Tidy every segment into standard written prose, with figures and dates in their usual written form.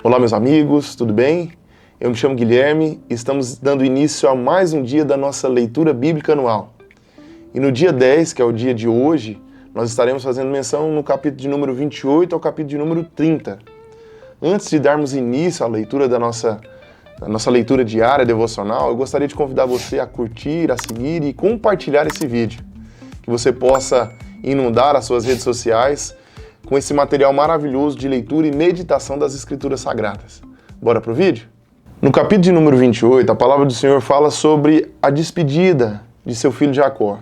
Olá, meus amigos, tudo bem? Eu me chamo Guilherme e estamos dando início a mais um dia da nossa leitura bíblica anual. E no dia 10, que é o dia de hoje, nós estaremos fazendo menção no capítulo de número 28 ao capítulo de número 30. Antes de darmos início à leitura da nossa leitura diária devocional, eu gostaria de convidar você a curtir, a seguir e compartilhar esse vídeo. Que você possa inundar as suas redes sociais com esse material maravilhoso de leitura e meditação das Escrituras Sagradas. Bora pro vídeo? No capítulo de número 28, a palavra do Senhor fala sobre a despedida de seu filho Jacó.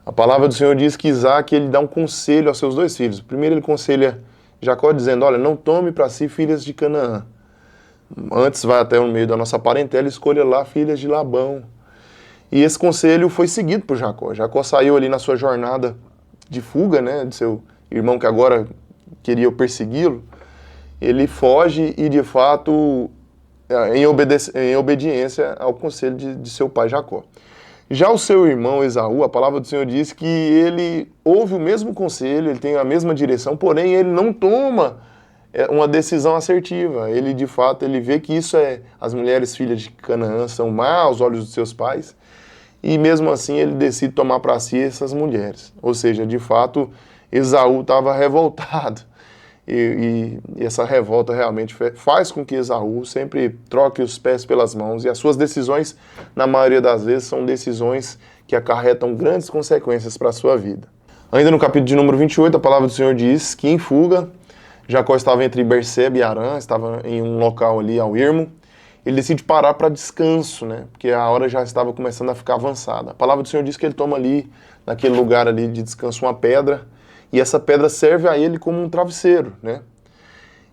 A palavra do Senhor diz que Isaac ele dá um conselho aos seus dois filhos. Primeiro ele conselha Jacó dizendo, olha, não tome para si filhas de Canaã. Antes vai até o meio da nossa parentela e escolha lá filhas de Labão. E esse conselho foi seguido por Jacó. Jacó saiu ali na sua jornada de fuga, né, de seu irmão que agora queria persegui-lo. Ele foge e, de fato, em obediência ao conselho de seu pai Jacó. Já o seu irmão Esaú, a palavra do Senhor diz que ele ouve o mesmo conselho, ele tem a mesma direção, porém ele não toma uma decisão assertiva. Ele, de fato, ele vê que as mulheres filhas de Canaã são má aos olhos dos seus pais, e mesmo assim ele decide tomar para si essas mulheres. Ou seja, de fato, Esaú estava revoltado. E essa revolta realmente faz com que Esaú sempre troque os pés pelas mãos, e as suas decisões, na maioria das vezes, são decisões que acarretam grandes consequências para a sua vida. Ainda no capítulo de número 28, a palavra do Senhor diz que em fuga, Jacó estava entre Berseba e Harã, estava em um local ali ao ermo. Ele decide parar para descanso, né? Porque a hora já estava começando a ficar avançada. A palavra do Senhor diz que ele toma ali, naquele lugar ali de descanso, uma pedra, e essa pedra serve a ele como um travesseiro, né?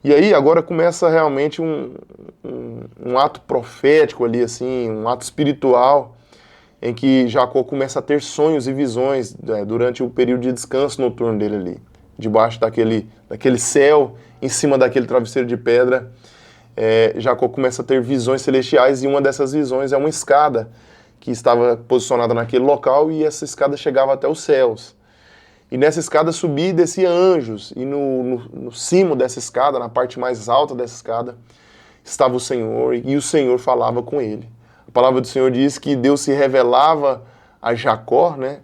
E aí agora começa realmente um ato profético ali, assim, um ato espiritual, em que Jacó começa a ter sonhos e visões durante o período de descanso noturno dele ali. Debaixo daquele céu, em cima daquele travesseiro de pedra, Jacó começa a ter visões celestiais, e uma dessas visões é uma escada que estava posicionada naquele local, e essa escada chegava até os céus. E nessa escada subia e descia anjos, e no cimo dessa escada, na parte mais alta dessa escada, estava o Senhor, e o Senhor falava com ele. A palavra do Senhor diz que Deus se revelava a Jacó, né?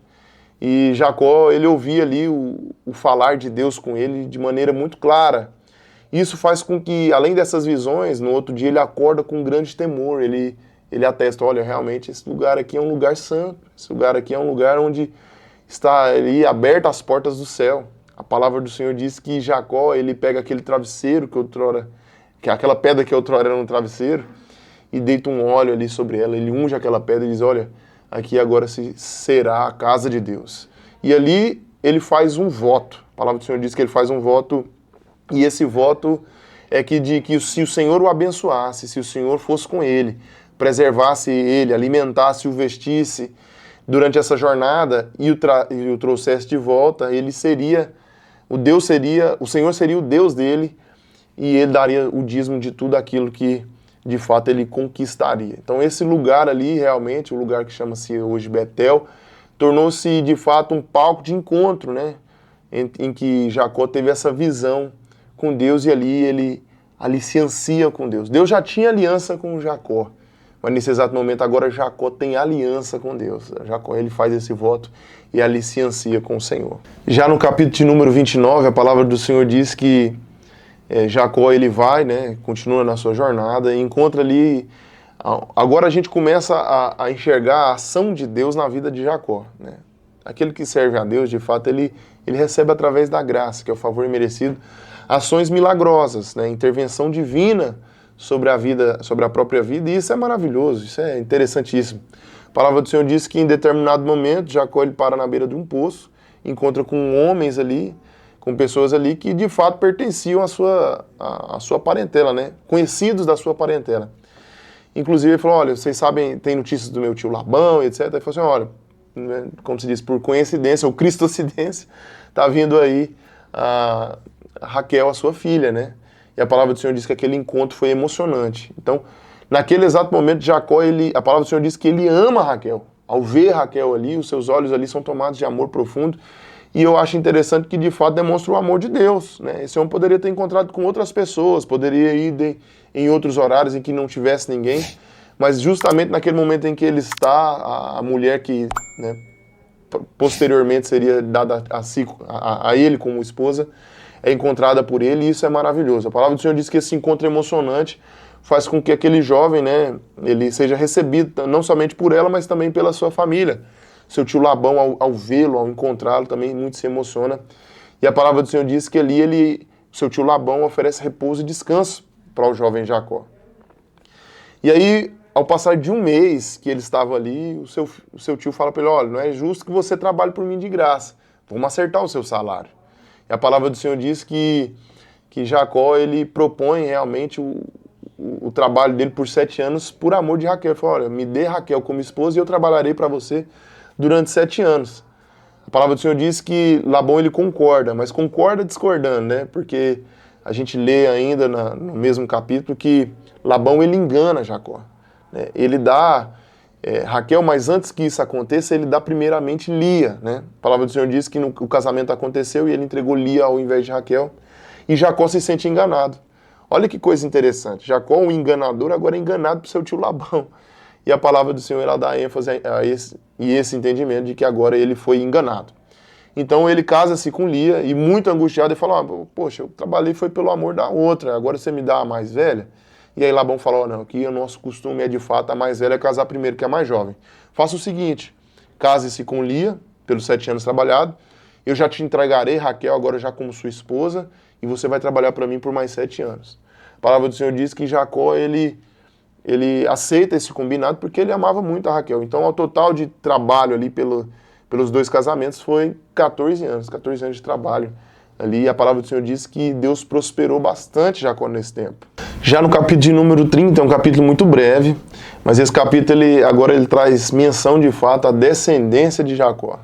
E Jacó, ele ouvia ali o falar de Deus com ele de maneira muito clara. Isso faz com que, além dessas visões, no outro dia ele acorda com um grande temor. Ele atesta, olha, realmente esse lugar aqui é um lugar santo, esse lugar aqui é um lugar onde está ali aberta as portas do céu. A palavra do Senhor diz que Jacó, ele pega aquele travesseiro que é aquela pedra que outrora era um travesseiro, e deita um óleo ali sobre ela, ele unge aquela pedra e diz, olha, aqui agora será a casa de Deus. E ali ele faz um voto. A palavra do Senhor diz que ele faz um voto, e esse voto é que se o Senhor o abençoasse, se o Senhor fosse com ele, preservasse ele, alimentasse, o vestisse durante essa jornada e o trouxesse de volta, o Senhor seria o Deus dele, e ele daria o dízimo de tudo aquilo que de fato ele conquistaria. Então esse lugar ali, realmente, o lugar que chama-se hoje Betel, tornou-se de fato um palco de encontro, né? Em que Jacó teve essa visão com Deus, e ali ele se ansia com Deus. Deus já tinha aliança com Jacó, mas nesse exato momento agora Jacó tem aliança com Deus. Jacó, ele faz esse voto e ali se ansia com o Senhor. Já no capítulo de número 29, a palavra do Senhor diz que Jacó, ele vai, né, continua na sua jornada e encontra ali. Agora a gente começa a enxergar a ação de Deus na vida de Jacó, né? Aquele que serve a Deus, de fato, ele recebe através da graça, que é o favor imerecido, ações milagrosas, né, intervenção divina sobre a própria vida, e isso é maravilhoso, isso é interessantíssimo. A palavra do Senhor diz que em determinado momento Jacó, ele para na beira de um poço, encontra com homens ali, com pessoas ali que de fato pertenciam à sua parentela, né? Conhecidos da sua parentela. Inclusive ele falou, olha, vocês sabem, tem notícias do meu tio Labão, etc. Ele falou assim, olha, né, como se diz, por coincidência ou cristocidência, está vindo aí a Raquel, a sua filha, né? E a palavra do Senhor diz que aquele encontro foi emocionante. Então, naquele exato momento, Jacó, a palavra do Senhor diz que ele ama Raquel. Ao ver Raquel ali, os seus olhos ali são tomados de amor profundo, E eu acho interessante que, de fato, demonstra o amor de Deus, né? Esse homem poderia ter encontrado com outras pessoas, poderia ir em outros horários em que não tivesse ninguém, mas justamente naquele momento em que ele está, a mulher que, né, posteriormente seria dada a ele como esposa, é encontrada por ele, e isso é maravilhoso. A palavra do Senhor diz que esse encontro emocionante faz com que aquele jovem, né, ele seja recebido não somente por ela, mas também pela sua família. Seu tio Labão, ao vê-lo, ao encontrá-lo, também muito se emociona. E a palavra do Senhor diz que ali seu tio Labão oferece repouso e descanso para o jovem Jacó. E aí, ao passar de um mês que ele estava ali, o seu tio fala para ele: olha, não é justo que você trabalhe por mim de graça, vamos acertar o seu salário. E a palavra do Senhor diz que Jacó, ele propõe realmente o trabalho dele por 7 anos por amor de Raquel. Ele falou: olha, me dê Raquel como esposa e eu trabalharei para você durante 7 anos. A palavra do Senhor diz que Labão ele concorda, mas concorda discordando, né? Porque a gente lê ainda no mesmo capítulo que Labão ele engana Jacó, né? Ele dá Raquel, mas antes que isso aconteça, ele dá primeiramente Lia, né? A palavra do Senhor diz que o casamento aconteceu e ele entregou Lia ao invés de Raquel, e Jacó se sente enganado. Olha que coisa interessante, Jacó, um enganador, agora é enganado por seu tio Labão. E a palavra do Senhor ela dá ênfase a esse entendimento de que agora ele foi enganado. Então ele casa-se com Lia e muito angustiado, ele fala: poxa, eu trabalhei foi pelo amor da outra, agora você me dá a mais velha? E aí Labão falou: não, que o nosso costume é de fato a mais velha casar primeiro que a mais jovem. Faça o seguinte, case-se com Lia, pelos 7 anos trabalhados, eu já te entregarei Raquel agora já como sua esposa, e você vai trabalhar para mim por mais 7 anos. A palavra do Senhor diz que Jacó, ele aceita esse combinado porque ele amava muito a Raquel. Então, ao total de trabalho ali pelos 2 casamentos foi 14 anos de trabalho ali. A palavra do Senhor diz que Deus prosperou bastante Jacó nesse tempo. Já no capítulo de número 30, é um capítulo muito breve, mas esse capítulo agora ele traz menção de fato à descendência de Jacó.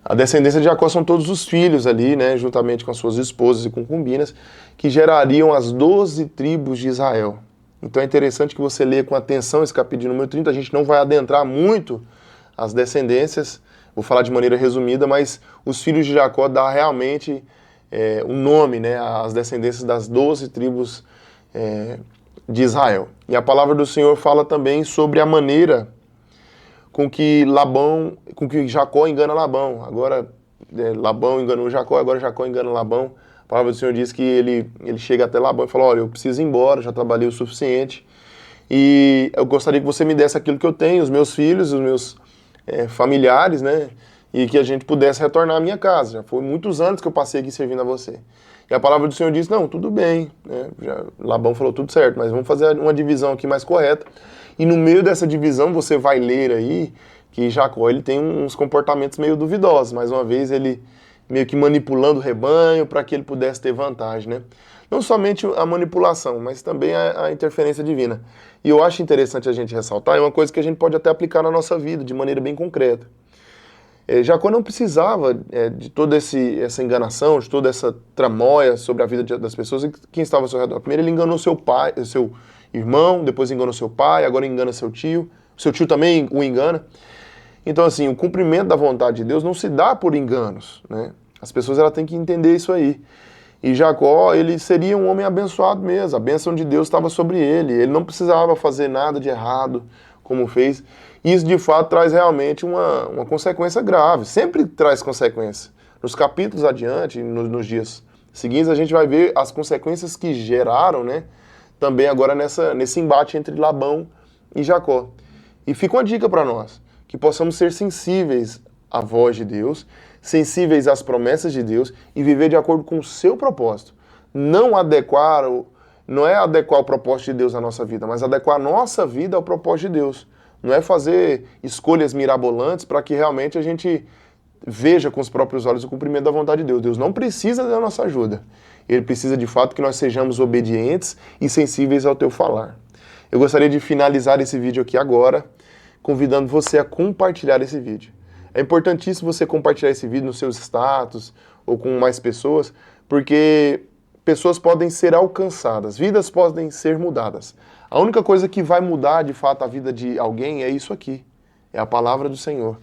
A descendência de Jacó são todos os filhos ali, né, juntamente com as suas esposas e concubinas, que gerariam as 12 tribos de Israel. Então é interessante que você leia com atenção esse capítulo de número 30, a gente não vai adentrar muito as descendências, vou falar de maneira resumida, mas os filhos de Jacó dá realmente um nome, né, às descendências das 12 tribos de Israel. E a palavra do Senhor fala também sobre a maneira com que Jacó engana Labão. Agora Labão enganou Jacó, agora Jacó engana Labão. A palavra do Senhor diz que ele chega até Labão e fala: olha, eu preciso ir embora, já trabalhei o suficiente, e eu gostaria que você me desse aquilo que eu tenho, os meus filhos, os meus familiares, né, e que a gente pudesse retornar à minha casa. Já foi muitos anos que eu passei aqui servindo a você. E a palavra do Senhor diz: não, tudo bem, né? Labão falou: tudo certo, mas vamos fazer uma divisão aqui mais correta. E no meio dessa divisão você vai ler aí que Jacó ele tem uns comportamentos meio duvidosos. Mais uma vez ele meio que manipulando o rebanho para que ele pudesse ter vantagem, né? Não somente a manipulação, mas também a interferência divina. E eu acho interessante a gente ressaltar, é uma coisa que a gente pode até aplicar na nossa vida de maneira bem concreta. Jacó não precisava de toda essa enganação, de toda essa tramóia sobre a vida das pessoas e quem estava ao seu redor. Primeiro ele enganou seu pai, seu irmão, depois enganou seu pai, agora engana seu tio também o engana. Então assim, o cumprimento da vontade de Deus não se dá por enganos, né? As pessoas elas têm que entender isso aí. E Jacó, ele seria um homem abençoado mesmo, a bênção de Deus estava sobre ele não precisava fazer nada de errado como fez. Isso de fato traz realmente uma consequência grave, sempre traz consequência. Nos capítulos adiante, nos dias seguintes, a gente vai ver as consequências que geraram, né, também agora nesse embate entre Labão e Jacó. E fica uma dica para nós, que possamos ser sensíveis à voz de Deus, sensíveis às promessas de Deus e viver de acordo com o seu propósito. Não é adequar o propósito de Deus à nossa vida, mas adequar a nossa vida ao propósito de Deus. Não é fazer escolhas mirabolantes para que realmente a gente veja com os próprios olhos o cumprimento da vontade de Deus. Deus não precisa da nossa ajuda. Ele precisa de fato que nós sejamos obedientes e sensíveis ao teu falar. Eu gostaria de finalizar esse vídeo aqui agora, convidando você a compartilhar esse vídeo. É importantíssimo você compartilhar esse vídeo nos seus status ou com mais pessoas, porque pessoas podem ser alcançadas, vidas podem ser mudadas. A única coisa que vai mudar de fato a vida de alguém é isso aqui, é a palavra do Senhor.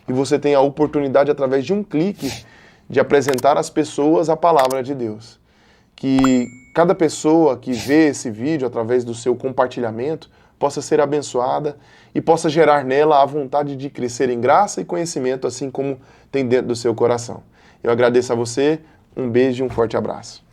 E você tem a oportunidade, através de um clique, de apresentar às pessoas a palavra de Deus. Que cada pessoa que vê esse vídeo através do seu compartilhamento possa ser abençoada e possa gerar nela a vontade de crescer em graça e conhecimento, assim como tem dentro do seu coração. Eu agradeço a você, um beijo e um forte abraço.